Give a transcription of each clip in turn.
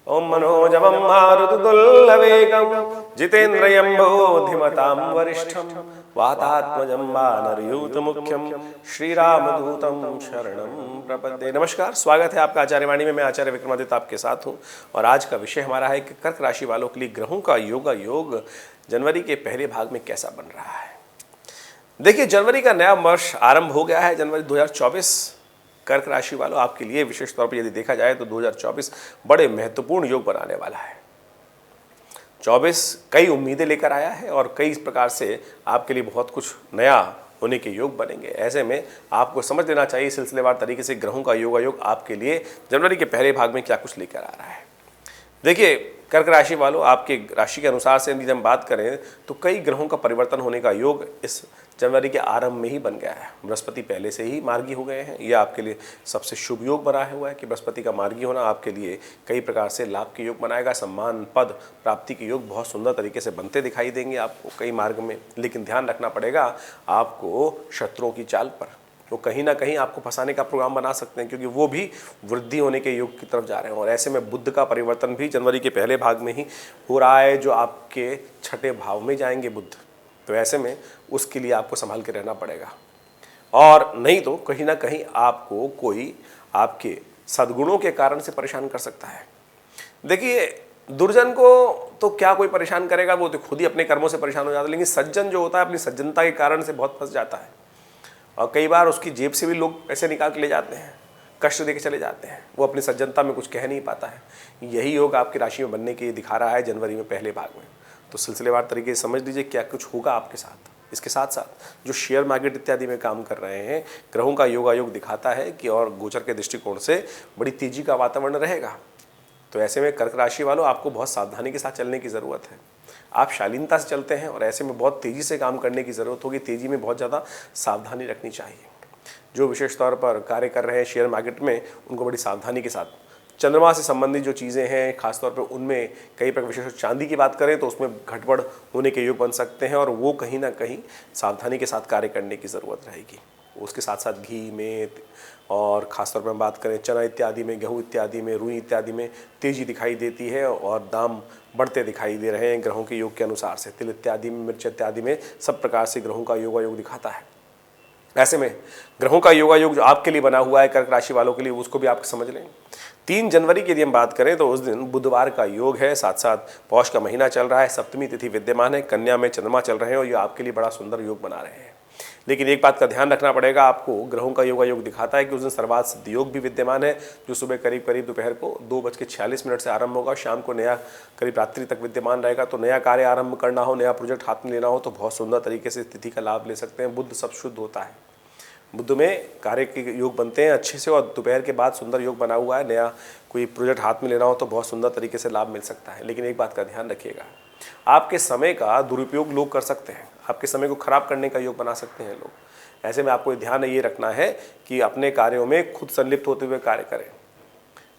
ओम मनोजवं मारुततुल्यवेगं जितेन्द्रियं बुद्धिमतां वरिष्ठं वातात्मजं वानरयूथमुख्यं श्रीरामदूतं शरणं प्रपद्ये। नमस्कार, स्वागत है आपका आचार्यवाणी में। मैं आचार्य विक्रमादित्य आपके साथ हूँ और आज का विषय हमारा है कि कर्क राशि वालों के लिए ग्रहों का योग जनवरी के पहले भाग में कैसा बन रहा है। देखिए, जनवरी का नया वर्ष आरंभ हो गया है। जनवरी 2024 कर्क राशि वालों आपके लिए विशेष तौर पर यदि देखा जाए तो 2024 बड़े महत्वपूर्ण योग बनाने वाला है। 24 कई उम्मीदें लेकर आया है और कई प्रकार से आपके लिए बहुत कुछ नया होने के योग बनेंगे। ऐसे में आपको समझ लेना चाहिए सिलसिलेवार तरीके से ग्रहों का योग आपके लिए जनवरी के पहले भाग में क्या कुछ लेकर आ रहा है। देखिए, कर्क राशि वालों आपके राशि के अनुसार से यदि हम बात करें तो कई ग्रहों का परिवर्तन होने का योग इस जनवरी के आरंभ में ही बन गया है। बृहस्पति पहले से ही मार्गी हो गए हैं। यह आपके लिए सबसे शुभ योग बना हुआ है कि बृहस्पति का मार्गी होना आपके लिए कई प्रकार से लाभ के योग बनाएगा। सम्मान पद प्राप्ति के योग बहुत सुंदर तरीके से बनते दिखाई देंगे आपको कई मार्ग में। लेकिन ध्यान रखना पड़ेगा आपको शत्रुओं की चाल पर, वो कहीं ना कहीं आपको फंसाने का प्रोग्राम बना सकते हैं, क्योंकि वो भी वृद्धि होने के योग की तरफ जा रहे हैं। और ऐसे में बुध का परिवर्तन भी जनवरी के पहले भाग में ही हो रहा है, जो आपके छठे भाव में जाएंगे बुध। तो ऐसे में उसके लिए आपको संभाल के रहना पड़ेगा, और नहीं तो कहीं ना कहीं आपको कोई आपके सद्गुणों के कारण से परेशान कर सकता है। देखिए, दुर्जन को तो क्या कोई परेशान करेगा, वो तो खुद ही अपने कर्मों से परेशान हो जाता है। लेकिन सज्जन जो होता है अपनी सज्जनता के कारण से बहुत फंस जाता है, और कई बार उसकी जेब से भी लोग पैसे निकाल के ले जाते हैं, कष्ट देके चले जाते हैं। वो अपनी सज्जनता में कुछ कह नहीं पाता है। यही योग आपकी राशि में बनने के दिखा रहा है जनवरी में पहले भाग में। तो सिलसिलेवार तरीके से समझ लीजिए क्या कुछ होगा आपके साथ। इसके साथ साथ जो शेयर मार्केट इत्यादि में काम कर रहे हैं, ग्रहों का योग दिखाता है कि और गोचर के दृष्टिकोण से बड़ी तेजी का वातावरण रहेगा। तो ऐसे में कर्क राशि वालों आपको बहुत सावधानी के साथ चलने की ज़रूरत है। आप शालीनता से चलते हैं और ऐसे में बहुत तेज़ी से काम करने की ज़रूरत होगी। तेज़ी में बहुत ज़्यादा सावधानी रखनी चाहिए। जो विशेष तौर पर कार्य कर रहे हैं शेयर मार्केट में, उनको बड़ी सावधानी के साथ, चंद्रमा से संबंधित जो चीज़ें हैं खासतौर पर उनमें कई प्रकार, विशेष चांदी की बात करें तो उसमें गड़बड़ होने के योग बन सकते हैं, और वो कहीं ना कहीं सावधानी के साथ कार्य करने की ज़रूरत रहेगी। उसके साथ साथ घी में और ख़ासतौर पर हम बात करें चना इत्यादि में, गेहूँ इत्यादि में, रुई इत्यादि में तेज़ी दिखाई देती है और दाम बढ़ते दिखाई दे रहे हैं ग्रहों के योग के अनुसार से। तिल इत्यादि में, मिर्च इत्यादि में सब प्रकार से ग्रहों का योग दिखाता है। ऐसे में ग्रहों का योग जो आपके लिए बना हुआ है कर्क राशि वालों के लिए, उसको भी आप समझ लें। 3 जनवरी की यदि हम बात करें तो उस दिन बुधवार का योग है। साथ साथ पौष का महीना चल रहा है, सप्तमी तिथि विद्यमान है, कन्या में चंद्रमा चल रहे हैं और ये आपके लिए बड़ा सुंदर योग बना रहे हैं। लेकिन एक बात का ध्यान रखना पड़ेगा आपको, ग्रहों का योग दिखाता है कि उस दिन सर्वात सिद्ध योग भी विद्यमान है, जो सुबह करीब दोपहर को 2:46 से आरंभ होगा, शाम को नया करीब रात्रि तक विद्यमान रहेगा। तो नया कार्य आरंभ करना हो, नया प्रोजेक्ट हाथ में लेना हो तो बहुत सुंदर तरीके से तिथि का लाभ ले सकते हैं। बुध सब शुद्ध होता है, बुध में कार्य के योग बनते हैं अच्छे से, और दोपहर के बाद सुंदर योग बना हुआ है। नया कोई प्रोजेक्ट हाथ में लेना हो तो बहुत सुंदर तरीके से लाभ मिल सकता है। लेकिन एक बात का ध्यान रखिएगा, आपके समय का दुरुपयोग लोग कर सकते हैं, आपके समय को खराब करने का योग बना सकते हैं लोग। ऐसे में आपको ध्यान ये रखना है कि अपने कार्यों में खुद संलिप्त होते हुए कार्य करें,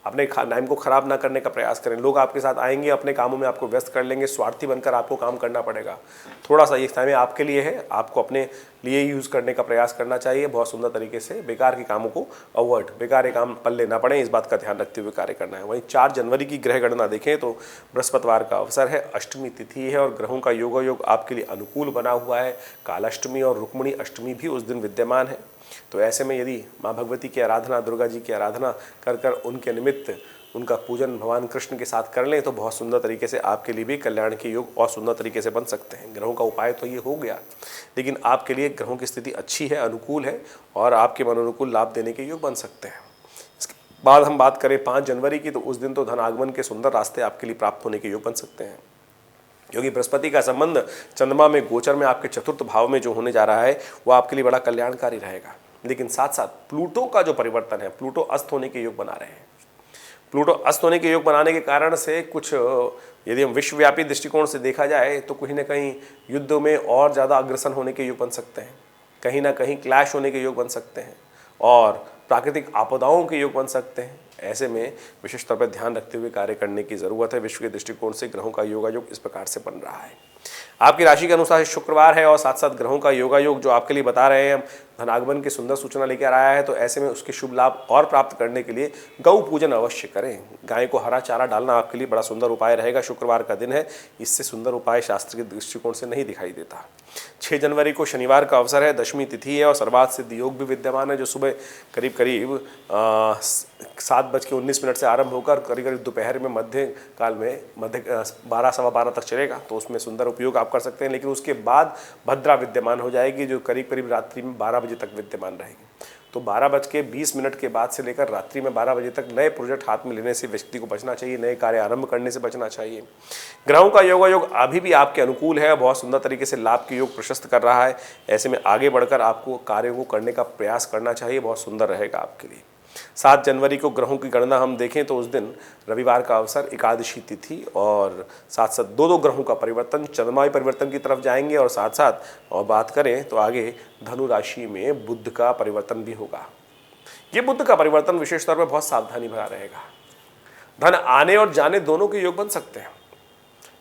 अपने टाइम को खराब ना करने का प्रयास करें। लोग आपके साथ आएंगे, अपने कामों में आपको व्यस्त कर लेंगे, स्वार्थी बनकर आपको काम करना पड़ेगा। थोड़ा सा ये समय आपके लिए है, आपको अपने लिए यूज़ करने का प्रयास करना चाहिए बहुत सुंदर तरीके से। बेकार के कामों को अवॉइड, बेकार के काम पल्ले ना पड़े, इस बात का ध्यान रखते हुए कार्य करना है। वहीं 4 जनवरी की ग्रह गणना देखें तो बृहस्पतिवार का अवसर है, अष्टमी तिथि है और ग्रहों का योग आपके लिए अनुकूल बना हुआ है। कालाष्टमी और रुक्मिणी अष्टमी भी उस दिन विद्यमान है। तो ऐसे में यदि माँ भगवती की आराधना, दुर्गा जी की आराधना कर उनके निमित्त उनका पूजन भगवान कृष्ण के साथ कर लें तो बहुत सुंदर तरीके से आपके लिए भी कल्याण के योग और सुंदर तरीके से बन सकते हैं। ग्रहों का उपाय तो ये हो गया, लेकिन आपके लिए ग्रहों की स्थिति अच्छी है, अनुकूल है और आपके मनोनुकूल लाभ देने के योग बन सकते हैं। इसके बाद हम बात करें 5 जनवरी की, तो उस दिन तो धन आगमन के सुंदर रास्ते आपके लिए प्राप्त होने के योग बन सकते हैं, क्योंकि बृहस्पति का संबंध चंद्रमा में गोचर में आपके चतुर्थ भाव में जो होने जा रहा है वो आपके लिए बड़ा कल्याणकारी रहेगा। लेकिन साथ साथ प्लूटो का जो परिवर्तन है, प्लूटो अस्त होने के योग बना रहे हैं। प्लूटो अस्त होने के योग बनाने के कारण से कुछ, यदि हम विश्वव्यापी दृष्टिकोण से देखा जाए तो कहीं ना कहीं युद्ध में और ज़्यादा अग्रसर होने के योग बन सकते हैं, कहीं ना कहीं क्लैश होने के योग बन सकते हैं और प्राकृतिक आपदाओं के योग बन सकते हैं। ऐसे में विशेष तौर पर ध्यान रखते हुए कार्य करने की ज़रूरत है। विश्व के दृष्टिकोण से ग्रहों का योग इस प्रकार से बन रहा है। आपकी राशि के अनुसार शुक्रवार है और साथ साथ ग्रहों का योग जो आपके लिए बता रहे हैं हम धनागमन की सुंदर सूचना लेकर आया है, तो ऐसे में उसके शुभ लाभ और प्राप्त करने के लिए गौ पूजन अवश्य करें। गाय को हरा चारा डालना आपके लिए बड़ा सुंदर उपाय रहेगा। शुक्रवार का दिन है, इससे सुंदर उपाय शास्त्र के दृष्टिकोण से नहीं दिखाई देता। 6 जनवरी को शनिवार का अवसर है, दशमी तिथि है और सर्वार्थ सिद्ध योग भी विद्यमान है, जो सुबह करीब 7:19 से आरंभ होकर करीब दोपहर में मध्य काल में 12 सवा 12 तक चलेगा। तो उसमें सुंदर उपयोग आप कर सकते हैं। लेकिन उसके बाद भद्रा विद्यमान हो जाएगी, जो करीब रात्रि में 12 बजे तक विद्यमान रहेगी। तो 12:20 के बाद से लेकर रात्रि में 12 बजे तक नए प्रोजेक्ट हाथ में लेने से व्यक्ति को बचना चाहिए, नए कार्य आरंभ करने से बचना चाहिए। ग्रहों का योगायोग अभी भी आपके अनुकूल है, बहुत सुंदर तरीके से लाभ के योग प्रशस्त कर रहा है। ऐसे में आगे बढ़कर आपको कार्यों को करने का प्रयास करना चाहिए, बहुत सुंदर रहेगा आपके लिए। 7 जनवरी को ग्रहों की गणना हम देखें तो उस दिन रविवार का अवसर, एकादशी तिथि और साथ साथ दो ग्रहों का परिवर्तन, चंद्रमाई परिवर्तन की तरफ जाएंगे और साथ साथ और बात करें तो आगे धनु राशि में बुध का परिवर्तन भी होगा। ये बुध का परिवर्तन विशेष तौर पर बहुत सावधानी भरा रहेगा। धन आने और जाने दोनों के योग बन सकते हैं।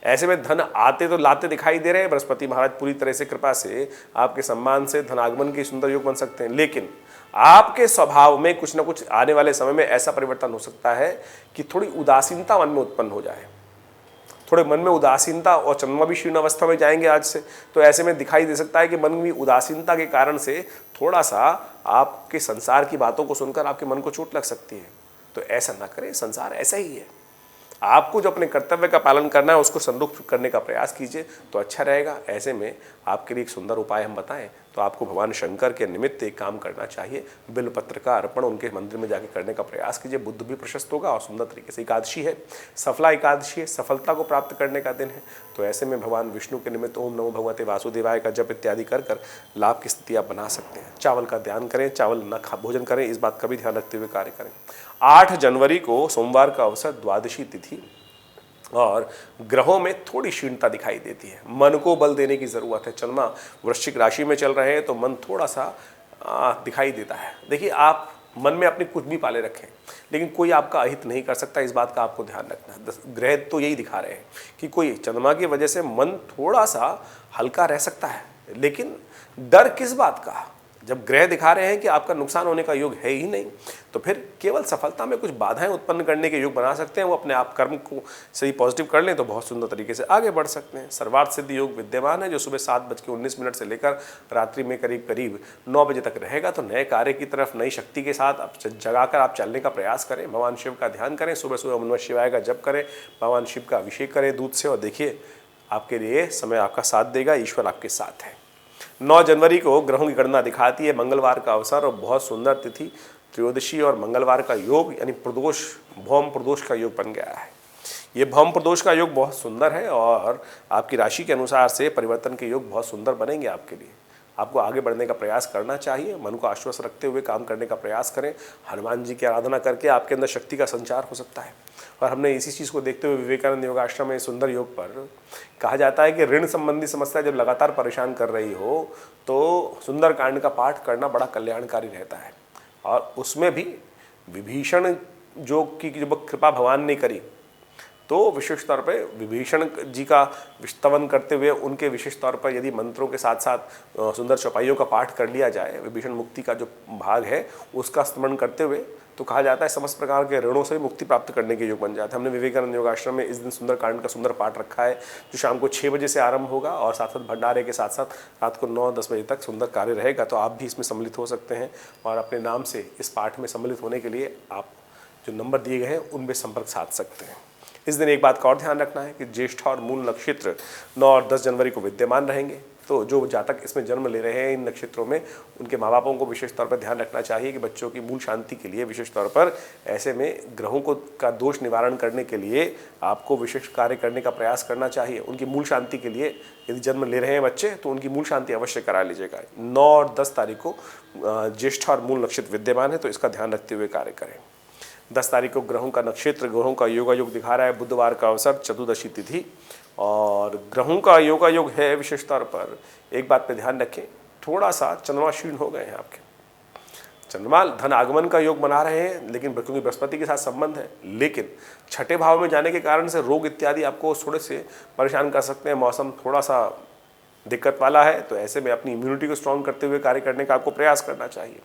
ऐसे में धन आते तो लाते दिखाई दे रहे हैं। बृहस्पति महाराज पूरी तरह से कृपा से आपके सम्मान से धनागमन के सुंदर योग बन सकते हैं। लेकिन आपके स्वभाव में कुछ ना कुछ आने वाले समय में ऐसा परिवर्तन हो सकता है कि थोड़ी उदासीनता मन में उत्पन्न हो जाए। थोड़े मन में उदासीनता, और चंद्रमा भी क्षीण अवस्था में जाएंगे आज से, तो ऐसे में दिखाई दे सकता है कि मन में उदासीनता के कारण से थोड़ा सा आपके संसार की बातों को सुनकर आपके मन को चोट लग सकती है। तो ऐसा ना करें, संसार ऐसा ही है। आपको जो अपने कर्तव्य का पालन करना है उसको संतुष्ट करने का प्रयास कीजिए तो अच्छा रहेगा। ऐसे में आपके लिए एक सुंदर उपाय हम बताएं तो आपको भगवान शंकर के निमित्त एक काम करना चाहिए। बिल्वपत्र का अर्पण उनके मंदिर में जाके करने का प्रयास कीजिए। बुद्ध भी प्रशस्त होगा और सुंदर तरीके से। एकादशी है, सफला एकादशी है, सफलता को प्राप्त करने का दिन है। तो ऐसे में भगवान विष्णु के निमित्त ओम नमो भगवते वासुदेवाय का जप इत्यादि कर लाभ की स्थिति आप बना सकते हैं। चावल का ध्यान करें, चावल न भोजन करें, इस बात का भी ध्यान रखते हुए कार्य करें। 8 जनवरी को सोमवार का अवसर, द्वादशी तिथि और ग्रहों में थोड़ी क्षीणता दिखाई देती है। मन को बल देने की ज़रूरत है। चंद्रमा वृश्चिक राशि में चल रहे हैं तो मन थोड़ा सा दिखाई देता है। देखिए, आप मन में अपनी कुछ भी पाले रखें लेकिन कोई आपका अहित नहीं कर सकता, इस बात का आपको ध्यान रखना है। ग्रह तो यही दिखा रहे हैं कि कोई चंद्रमा की वजह से मन थोड़ा सा हल्का रह सकता है। लेकिन डर किस बात का, जब ग्रह दिखा रहे हैं कि आपका नुकसान होने का योग है ही नहीं, तो फिर केवल सफलता में कुछ बाधाएं उत्पन्न करने के योग बना सकते हैं। वो अपने आप कर्म को सही पॉजिटिव कर लें तो बहुत सुंदर तरीके से आगे बढ़ सकते हैं। सर्वार्थ सिद्ध योग विद्यमान है, जो सुबह 7:19 से लेकर रात्रि में करीब 9 बजे तक रहेगा। तो नए कार्य की तरफ नई शक्ति के साथ जगाकर आप चलने का प्रयास करें। भगवान शिव का ध्यान करें, सुबह सुबह नमः शिवाय का जप करें, भगवान शिव का अभिषेक करें दूध से, और देखिए आपके लिए समय आपका साथ देगा, ईश्वर आपके साथ है। 9 जनवरी को ग्रहों की गणना दिखाती है, मंगलवार का अवसर और बहुत सुंदर तिथि, त्रयोदशी और मंगलवार का योग, यानी प्रदोष, भौम प्रदोष का योग बन गया है। ये भौम प्रदोष का योग बहुत सुंदर है और आपकी राशि के अनुसार से परिवर्तन के योग बहुत सुंदर बनेंगे आपके लिए। आपको आगे बढ़ने का प्रयास करना चाहिए, मन को आश्वस्त रखते हुए काम करने का प्रयास करें। हनुमान जी की आराधना करके आपके अंदर शक्ति का संचार हो सकता है। और हमने इसी चीज़ को देखते हुए विवेकानंद योगाश्रम में सुंदर योग पर कहा जाता है कि ऋण संबंधी समस्या जब लगातार परेशान कर रही हो तो सुंदर कांड का पाठ करना बड़ा कल्याणकारी रहता है। और उसमें भी विभीषण जो की जब कृपा भगवान ने करी तो विशेष तौर पे विभीषण जी का स्तवन करते हुए उनके विशेष तौर पर यदि मंत्रों के साथ साथ सुंदर चौपाइयों का पाठ कर लिया जाए, विभीषण मुक्ति का जो भाग है उसका स्मरण करते हुए, तो कहा जाता है समस्त प्रकार के ऋणों से मुक्ति प्राप्त करने के योग बन जाते हैं। हमने विवेकानंद योगाश्रम में इस दिन सुंदर कांड का सुंदर पाठ रखा है, जो शाम को 6 बजे से आरंभ होगा और साथ साथ भंडारे के साथ साथ रात को 9-10 बजे तक सुंदर कार्य रहेगा। तो आप भी इसमें सम्मिलित हो सकते हैं और अपने नाम से इस पाठ में सम्मिलित होने के लिए आप जो नंबर दिए गए हैं उनमें संपर्क साध सकते हैं। इस दिन एक बात का और ध्यान रखना है कि ज्येष्ठ और मूल नक्षत्र 9 और 10 जनवरी को विद्यमान रहेंगे। तो जो जातक इसमें जन्म ले रहे हैं इन नक्षत्रों में, उनके माँ बापों को विशेष तौर पर ध्यान रखना चाहिए कि बच्चों की मूल शांति के लिए विशेष तौर पर ऐसे में ग्रहों को का दोष निवारण करने के लिए आपको विशेष कार्य करने का प्रयास करना चाहिए। उनकी मूल शांति के लिए यदि जन्म ले रहे हैं बच्चे तो उनकी मूल शांति अवश्य करा लीजिएगा। 9 और 10 तारीख को ज्येष्ठ और मूल नक्षत्र विद्यमान है, तो इसका ध्यान रखते हुए कार्य करें। 10 तारीख को ग्रहों का नक्षत्र, ग्रहों का योगायोग दिखा रहा है, बुधवार का अवसर, चतुर्दशी तिथि और ग्रहों का योगायोग है। विशेष तौर पर एक बात पे ध्यान रखें, थोड़ा सा चंद्रमा क्षीण हो गए हैं आपके। चंद्रमा धन आगमन का योग बना रहे हैं लेकिन क्योंकि बृहस्पति के साथ संबंध है, लेकिन छठे भाव में जाने के कारण से रोग इत्यादि आपको थोड़े से परेशान कर सकते हैं। मौसम थोड़ा सा दिक्कत वाला है, तो ऐसे में अपनी इम्यूनिटी को स्ट्रांग करते हुए कार्य करने का आपको प्रयास करना चाहिए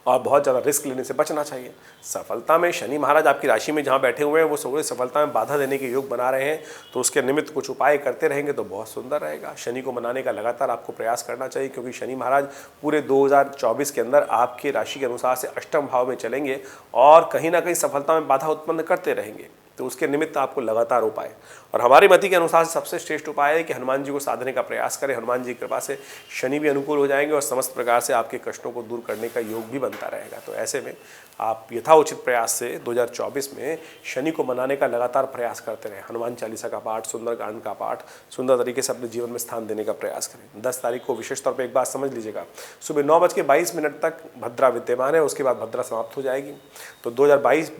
और बहुत ज़्यादा रिस्क लेने से बचना चाहिए। सफलता में शनि महाराज आपकी राशि में जहाँ बैठे हुए हैं वो थोड़ी सफलता में बाधा देने के योग बना रहे हैं, तो उसके निमित्त कुछ उपाय करते रहेंगे तो बहुत सुंदर रहेगा। शनि को मनाने का लगातार आपको प्रयास करना चाहिए, क्योंकि शनि महाराज पूरे 2024 के अंदर आपकी राशि के अनुसार से अष्टम भाव में चलेंगे और कहीं ना कहीं सफलता में बाधा उत्पन्न करते रहेंगे, तो उसके निमित्त आपको लगातार उपाय, और हमारी मति के अनुसार सबसे श्रेष्ठ उपाय है कि हनुमान जी को साधने का प्रयास करें। हनुमान जी की कृपा से शनि भी अनुकूल हो जाएंगे और समस्त प्रकार से आपके कष्टों को दूर करने का योग भी बनता रहेगा। तो ऐसे में आप यथाउचित प्रयास से 2024 में शनि को मनाने का लगातार प्रयास करते रहें। हनुमान चालीसा का पाठ, सुंदरकांड का पाठ सुंदर तरीके से अपने जीवन में स्थान देने का प्रयास करें। 10 तारीख को विशेष तौर पर एक बात समझ लीजिएगा, सुबह 9:22 तक भद्रा विद्यमान है, उसके बाद भद्रा समाप्त हो जाएगी। तो 2022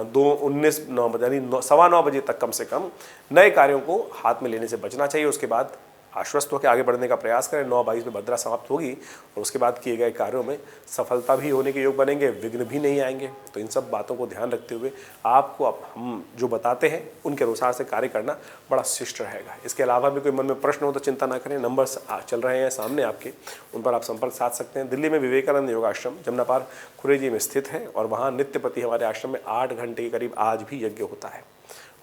2:19 यानी 9:15 बजे तक कम से कम नए कार्यों को हाथ में लेने से बचना चाहिए। उसके बाद आश्वस्त होकर आगे बढ़ने का प्रयास करें। 9:22 में भद्रा समाप्त होगी और उसके बाद किए गए कार्यों में सफलता भी होने के योग बनेंगे, विघ्न भी नहीं आएंगे। तो इन सब बातों को ध्यान रखते हुए आपको अब हम जो बताते हैं उनके अनुसार से कार्य करना बड़ा शिष्ट रहेगा। इसके अलावा भी कोई मन में प्रश्न हो तो चिंता ना करें, नंबर्स चल रहे हैं सामने आपके, उन पर आप संपर्क साध सकते हैं। दिल्ली में विवेकानंद योगाश्रम जमुना पार खुरेजी में स्थित है और वहाँ नित्यपति हमारे आश्रम में 8 घंटे के करीब आज भी यज्ञ होता है।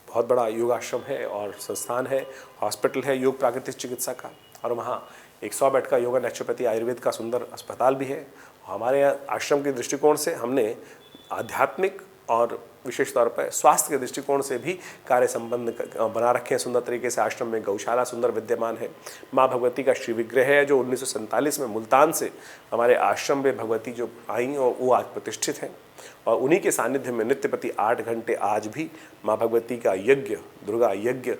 बहुत बड़ा योगाश्रम है और संस्थान है, हॉस्पिटल है योग प्राकृतिक चिकित्सा का, और वहाँ 100 बेड का योगा नेचुरोपैथी आयुर्वेद का सुंदर अस्पताल भी है। हमारे आश्रम के दृष्टिकोण से हमने आध्यात्मिक और विशेष तौर पर स्वास्थ्य के दृष्टिकोण से भी कार्य संबंध बना रखे हैं सुंदर तरीके से। आश्रम में गौशाला सुंदर विद्यमान है। माँ भगवती का श्री विग्रह है जो 1947 में मुल्तान से हमारे आश्रम में भगवती जो आई और वो आज प्रतिष्ठित हैं, और उन्हीं के सानिध्य में नित्यपति 8 घंटे आज भी माँ भगवती का यज्ञ, दुर्गा यज्ञ